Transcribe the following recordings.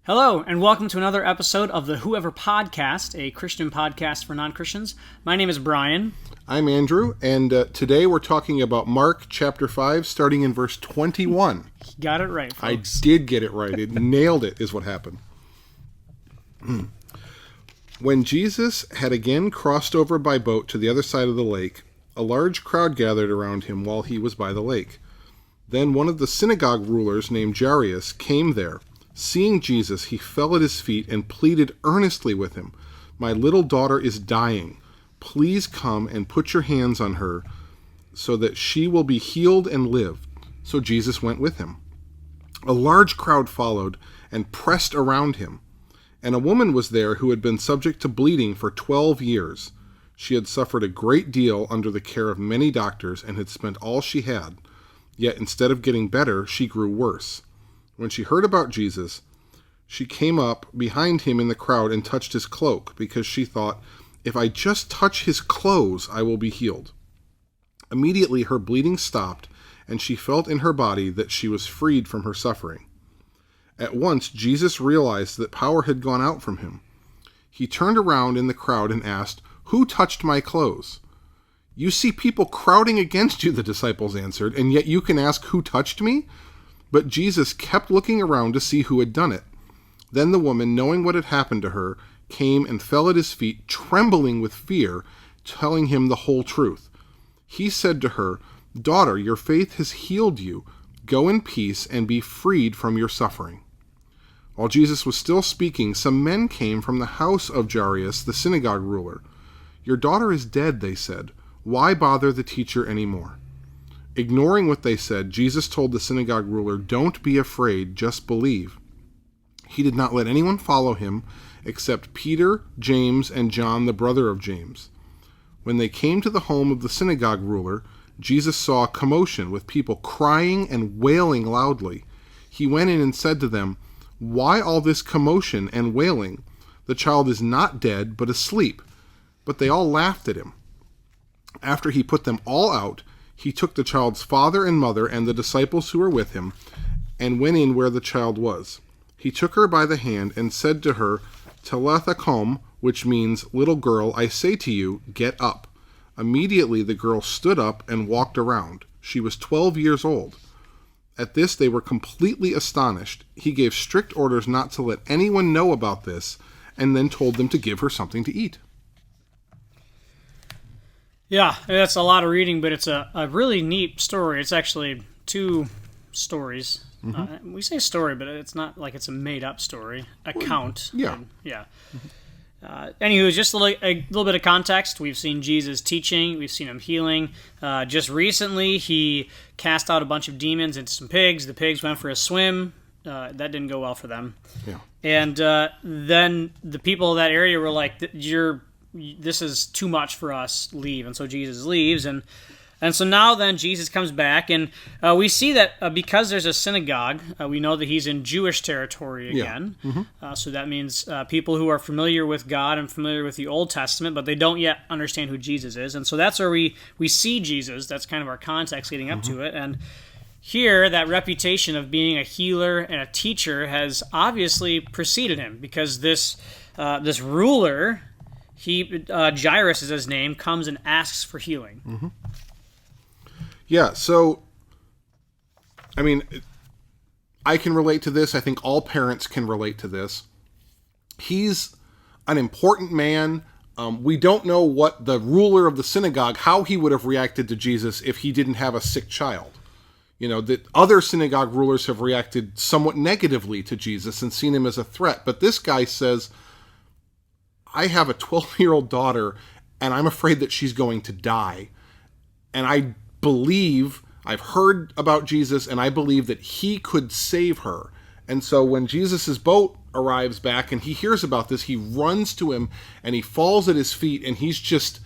Hello, and welcome to another episode of the Whoever Podcast, a Christian podcast for non-Christians. My name is Brian. I'm Andrew, and today we're talking about Mark chapter 5, starting in verse 21. You got it right, folks. I did get it right. It nailed it, is what happened. When Jesus had again crossed over by boat to the other side of the lake, a large crowd gathered around him while he was by the lake. Then one of the synagogue rulers named Jairus came there. Seeing Jesus, he fell at his feet and pleaded earnestly with him, "My little daughter is dying. Please come and put your hands on her so that she will be healed and live." So Jesus went with him. A large crowd followed and pressed around him. And a woman was there who had been subject to bleeding for 12 years. She had suffered a great deal under the care of many doctors and had spent all she had. Yet instead of getting better, she grew worse. When she heard about Jesus, she came up behind him in the crowd and touched his cloak, because she thought, "If I just touch his clothes, I will be healed." Immediately her bleeding stopped, and she felt in her body that she was freed from her suffering. At once Jesus realized that power had gone out from him. He turned around in the crowd and asked, "Who touched my clothes?" "You see people crowding against you," the disciples answered, "and yet you can ask, 'Who touched me?'" But Jesus kept looking around to see who had done it. Then the woman, knowing what had happened to her, came and fell at his feet, trembling with fear, telling him the whole truth. He said to her, "Daughter, your faith has healed you. Go in peace and be freed from your suffering." While Jesus was still speaking, some men came from the house of Jairus, the synagogue ruler. "Your daughter is dead," they said. "Why bother the teacher anymore?" Ignoring what they said, Jesus told the synagogue ruler, "Don't be afraid, just believe." He did not let anyone follow him except Peter, James, and John, the brother of James. When they came to the home of the synagogue ruler, Jesus saw a commotion with people crying and wailing loudly. He went in and said to them, "Why all this commotion and wailing? The child is not dead, but asleep." But they all laughed at him. After he put them all out, he took the child's father and mother and the disciples who were with him and went in where the child was. He took her by the hand and said to her, "Talitha kum," which means, "Little girl, I say to you, get up." Immediately the girl stood up and walked around. She was 12 years old. At this they were completely astonished. He gave strict orders not to let anyone know about this, and then told them to give her something to eat. Yeah, that's a lot of reading, but it's a really neat story. It's actually two stories. We say story, but it's not like it's a made-up story. Account. Yeah. Yeah. Anywho, just a little bit of context. We've seen Jesus teaching. We've seen him healing. Just recently, he cast out a bunch of demons into some pigs. The pigs went for a swim. That didn't go well for them. Yeah. And then the people of that area were like, "This is too much for us. Leave." And so Jesus leaves, and so now then Jesus comes back, and we see that because there's a synagogue, we know that he's in Jewish territory again. Yeah. So that means people who are familiar with God and familiar with the Old Testament, but they don't yet understand who Jesus is. And so that's where we see Jesus. That's kind of our context leading up to it. And here, that reputation of being a healer and a teacher has obviously preceded him, because this ruler, Jairus is his name, comes and asks for healing. Yeah, so, I mean, I can relate to this. I think all parents can relate to this. He's an important man. We don't know what the ruler of the synagogue, how he would have reacted to Jesus if he didn't have a sick child. You know, that other synagogue rulers have reacted somewhat negatively to Jesus and seen him as a threat. But this guy says, "I have a 12-year-old daughter, and I'm afraid that she's going to die. And I've heard about Jesus, and I believe that he could save her." And so when Jesus' boat arrives back and he hears about this, he runs to him and he falls at his feet, and he's just,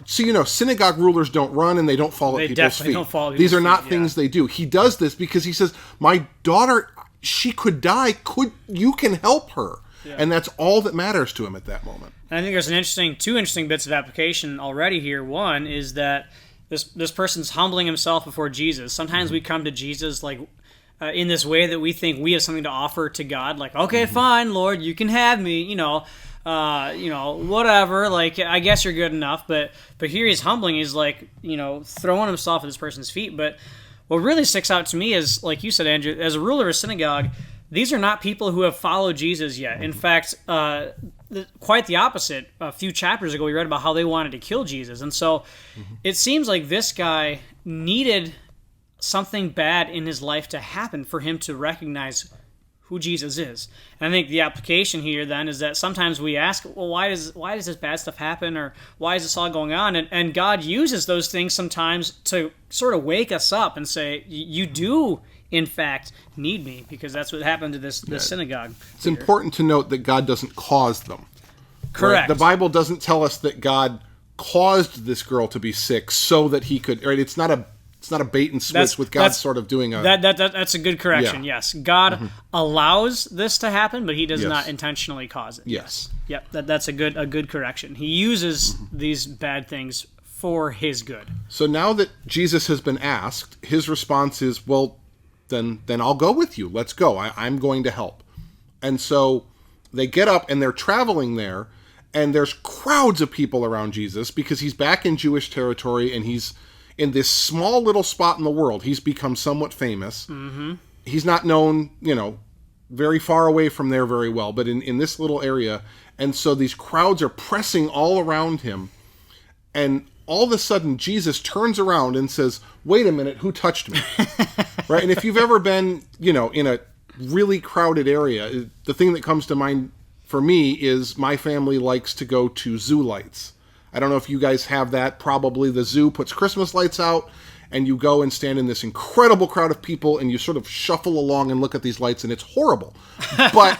synagogue rulers don't run and they don't fall at people's feet. Don't fall at These are people's not feet, things they do. He does this because he says, "My daughter, she could die. You can help her." Yeah. And that's all that matters to him at that moment. And I think there's two interesting bits of application already here. One is that this person's humbling himself before Jesus. Sometimes we come to Jesus like in this way that we think we have something to offer to God. Like, okay, fine, Lord, you can have me, whatever. Like, I guess you're good enough. But here he's humbling. He's like, throwing himself at this person's feet. But what really sticks out to me is, like you said, Andrew, as a ruler of a synagogue, these are not people who have followed Jesus yet. In fact, quite the opposite. A few chapters ago, we read about how they wanted to kill Jesus. And so it seems like this guy needed something bad in his life to happen for him to recognize who Jesus is. And I think the application here then is that sometimes we ask, well, why does this bad stuff happen, or why is this all going on? And God uses those things sometimes to sort of wake us up and say, you do in fact need me, because that's what happened to this synagogue. It's important to note that God doesn't cause them. Correct. Right? The Bible doesn't tell us that God caused this girl to be sick so that he could. Right? It's not a bait and switch with God sort of doing a. That's a good correction. Yeah. Yes, God allows this to happen, but He does not intentionally cause it. Yes. Yep. That's a good correction. He uses these bad things for His good. So now that Jesus has been asked, his response is, well, then I'll go with you. Let's go. I'm going to help. And so they get up and they're traveling there, and there's crowds of people around Jesus because he's back in Jewish territory and he's in this small little spot in the world. He's become somewhat famous. Mm-hmm. He's not known, very far away from there very well, but in this little area. And so these crowds are pressing all around him. And all of a sudden, Jesus turns around and says, wait a minute, who touched me? Right? And if you've ever been, in a really crowded area, the thing that comes to mind for me is my family likes to go to zoo lights. I don't know if you guys have that. Probably the zoo puts Christmas lights out, and you go and stand in this incredible crowd of people, and you sort of shuffle along and look at these lights, and it's horrible. But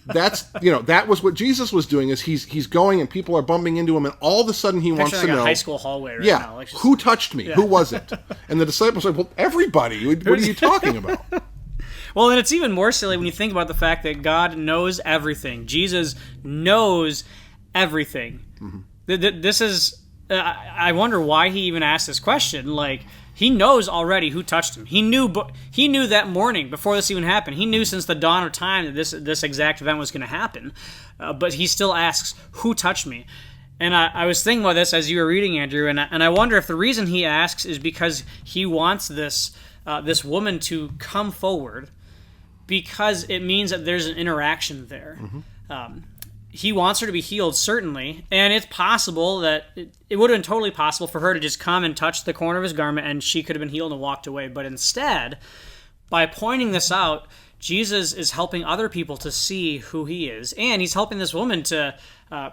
that was what Jesus was doing. Is he's going, and people are bumping into him, and all of a sudden he wants to know. A high school hallway right now. Like Who touched me? Yeah. Who was it? And the disciples are like, well, everybody. What are you talking about? Well, and it's even more silly when you think about the fact that God knows everything. Jesus knows everything. Mm-hmm. This is, I wonder why he even asked this question. Like, he knows already who touched him. He knew that morning before this even happened. He knew since the dawn of time that this exact event was going to happen. But he still asks, who touched me? And I was thinking about this as you were reading, Andrew, and I wonder if the reason he asks is because he wants this woman to come forward, because it means that there's an interaction there. Mm-hmm. He wants her to be healed, certainly, and it's possible that it would have been totally possible for her to just come and touch the corner of his garment and she could have been healed and walked away. But instead, by pointing this out, Jesus is helping other people to see who he is, and he's helping this woman to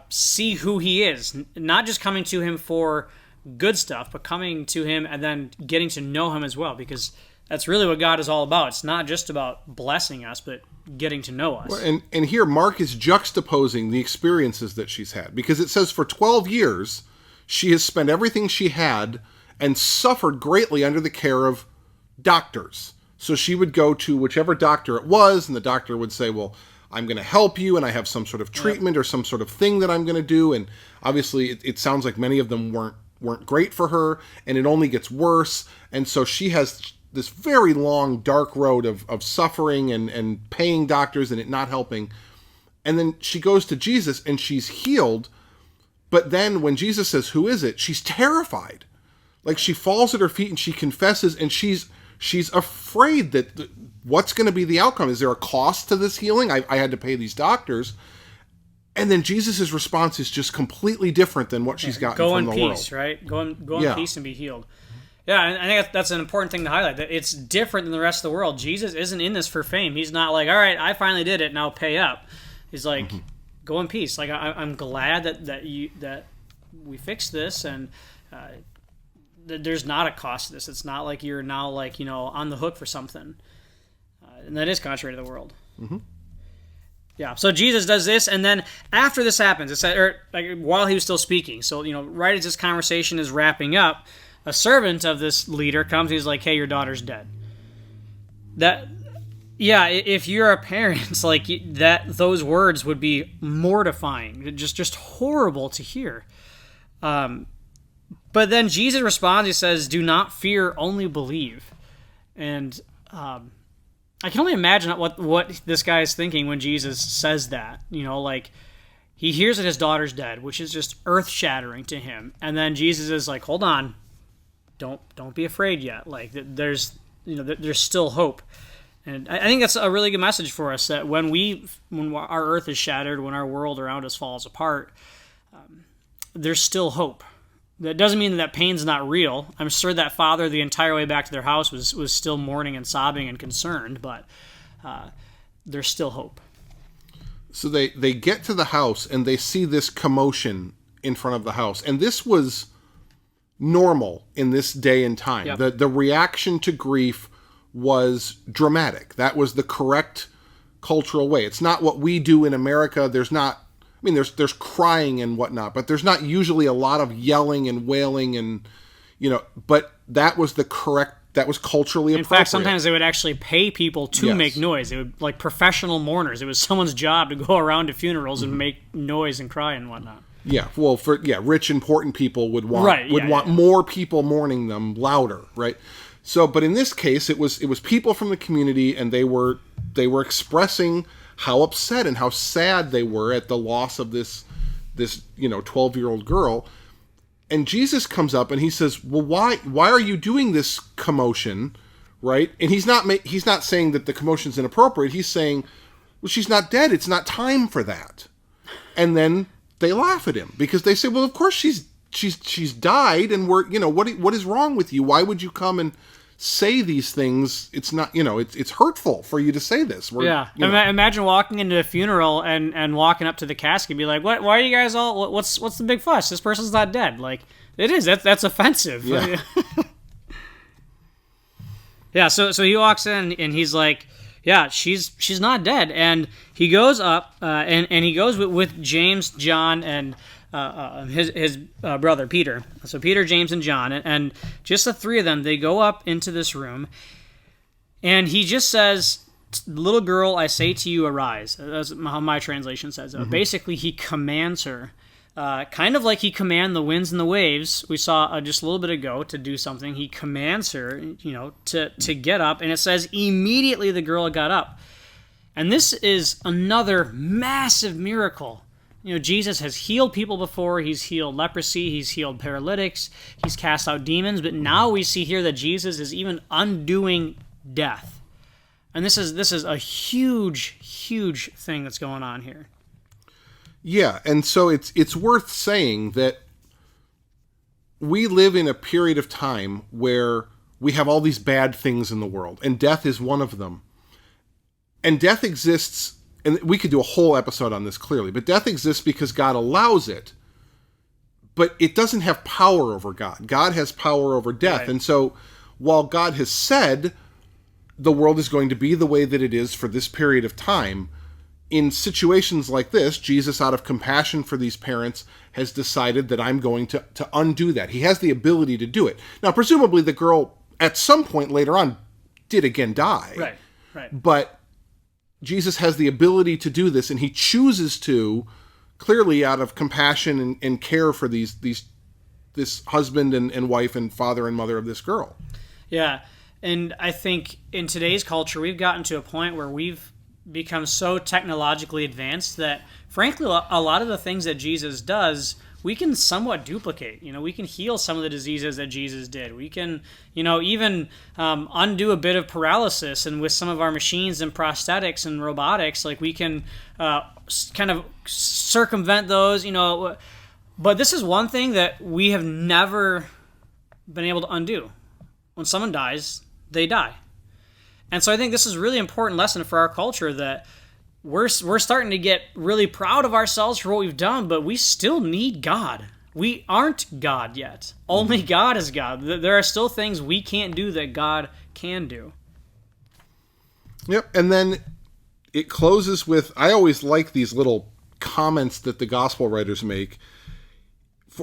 see who he is, not just coming to him for good stuff, but coming to him and then getting to know him as well, because that's really what God is all about. It's not just about blessing us, but getting to know us. Well, and here Mark is juxtaposing the experiences that she's had, because it says for 12 years she has spent everything she had and suffered greatly under the care of doctors. So she would go to whichever doctor it was, and the doctor would say, well, I'm going to help you, and I have some sort of treatment or some sort of thing that I'm going to do. And obviously it sounds like many of them weren't great for her, and it only gets worse. And so she has this very long, dark road of suffering and paying doctors and it not helping. And then she goes to Jesus and she's healed. But then when Jesus says, who is it? She's terrified. Like, she falls at her feet and she confesses, and she's afraid that what's going to be the outcome? Is there a cost to this healing? I had to pay these doctors. And then Jesus' response is just completely different than what she's gotten from the world. Go in peace, right? Go in peace and be healed. Yeah, and I think that's an important thing to highlight, that it's different than the rest of the world. Jesus isn't in this for fame. He's not like, all right, I finally did it, now pay up. He's like, go in peace. Like, I'm glad that we fixed this, and there's not a cost to this. It's not like you're now on the hook for something. And that is contrary to the world. Mm-hmm. Yeah, so Jesus does this, and then after this happens, while he was still speaking, so right as this conversation is wrapping up, a servant of this leader comes and he's like, hey, your daughter's dead. If you're a parent, like that, those words would be mortifying, just horrible to hear. But then Jesus responds, he says, do not fear, only believe. And I can only imagine what this guy is thinking when Jesus says that. Like, he hears that his daughter's dead, which is just earth-shattering to him. And then Jesus is like, hold on, don't be afraid yet. Like, there's still hope. And I think that's a really good message for us, that when our earth is shattered, when our world around us falls apart, there's still hope. That doesn't mean that pain's not real. I'm sure that father, the entire way back to their house, was still mourning and sobbing and concerned, but there's still hope. So they get to the house and they see this commotion in front of the house. And this was normal in this day and time. Yep. The reaction to grief was dramatic. That was the correct cultural way. It's not what we do in America. There's crying and whatnot, but there's not usually a lot of yelling and wailing and, but that was culturally appropriate. In fact, sometimes they would actually pay people to Yes. make noise. They would, like professional mourners. It was someone's job to go around to funerals and make noise and cry and whatnot. Yeah, well, rich, important people would want Yeah. more people mourning them louder, right? So, but in this case, it was people from the community, and they were expressing how upset and how sad they were at the loss of this 12-year-old girl. And Jesus comes up and he says, "Well, why are you doing this commotion?" Right? And he's not saying that the commotion's inappropriate. He's saying, "Well, she's not dead. It's not time for that." And then they laugh at him because they say, "Well, of course she's died, and we're what is wrong with you? Why would you come and say these things? It's not it's hurtful for you to say this." Imagine walking into a funeral and walking up to the casket and be like, "What? Why are you guys all? What's the big fuss? This person's not dead." Like, it is. That's offensive. Yeah. Yeah. So he walks in and he's like, "Yeah, she's not dead." And he goes up and he goes with James, John, and his brother Peter. So Peter, James, and John, and just the three of them, they go up into this room, and he just says, "Little girl, I say to you, arise." That's how my translation says it. Basically, he commands her, kind of like he commanded the winds and the waves we saw just a little bit ago to do something. He commands her, to get up, and it says immediately the girl got up. And this is another massive miracle. Jesus has healed people before. He's healed leprosy. He's healed paralytics. He's cast out demons. But now we see here that Jesus is even undoing death. And this is a huge, huge thing that's going on here. Yeah, and so it's worth saying that we live in a period of time where we have all these bad things in the world, and death is one of them. And death exists, and we could do a whole episode on this clearly, but death exists because God allows it, but it doesn't have power over God. God has power over death. Right. And so while God has said the world is going to be the way that it is for this period of time, in situations like this, Jesus, out of compassion for these parents, has decided that I'm going to undo that. He has the ability to do it. Now, presumably the girl at some point later on did again die. Right. But Jesus has the ability to do this, and he chooses to, clearly out of compassion and care for this husband and wife and father and mother of this girl. Yeah, and I think in today's culture, we've gotten to a point where we've become so technologically advanced that, frankly, a lot of the things that Jesus does, we can somewhat duplicate. We can heal some of the diseases that Jesus did. We can, even undo a bit of paralysis, and with some of our machines and prosthetics and robotics, like we can kind of circumvent those, But this is one thing that we have never been able to undo. When someone dies, they die. And so I think this is a really important lesson for our culture, that we're starting to get really proud of ourselves for what we've done, but we still need God. We aren't God yet. Only God is God. There are still things we can't do that God can do. Yep, and then it closes with, I always like these little comments that the gospel writers make.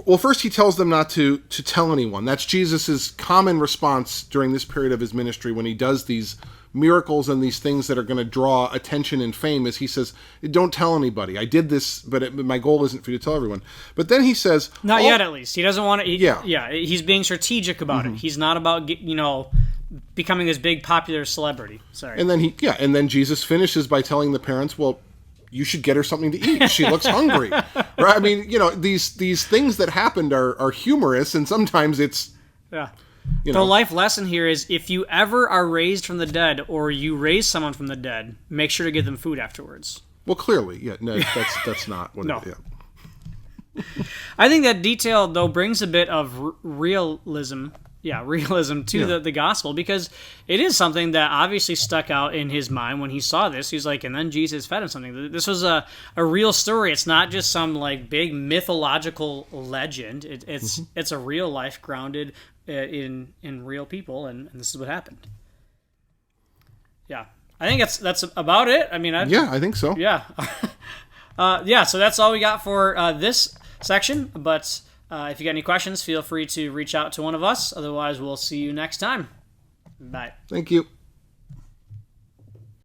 Well, first he tells them not to tell anyone. That's Jesus's common response during this period of his ministry when he does these miracles and these things that are going to draw attention and fame, is he says, "Don't tell anybody. I did this, but my goal isn't for you to tell everyone." But then he says, not yet, at least. He doesn't want to. Yeah, he's being strategic about it. He's not about becoming this big popular celebrity. Sorry. And then Jesus finishes by telling the parents, well, you should get her something to eat. She looks hungry. Right? I mean, these things that happened are humorous, and sometimes it's... Yeah. The life lesson here is if you ever are raised from the dead or you raise someone from the dead, make sure to give them food afterwards. Well, clearly, no, that's not what no. it is. I think that detail, though, brings a bit of realism to the gospel, because it is something that obviously stuck out in his mind when he saw this. He's like, and then Jesus fed him something. This was a real story. It's not just some like big mythological legend. It's a real life grounded in real people, and this is what happened. Yeah, I think that's about it. I mean, I think so. Yeah, so that's all we got for this section, but if you got any questions, feel free to reach out to one of us. Otherwise, we'll see you next time. Bye. Thank you.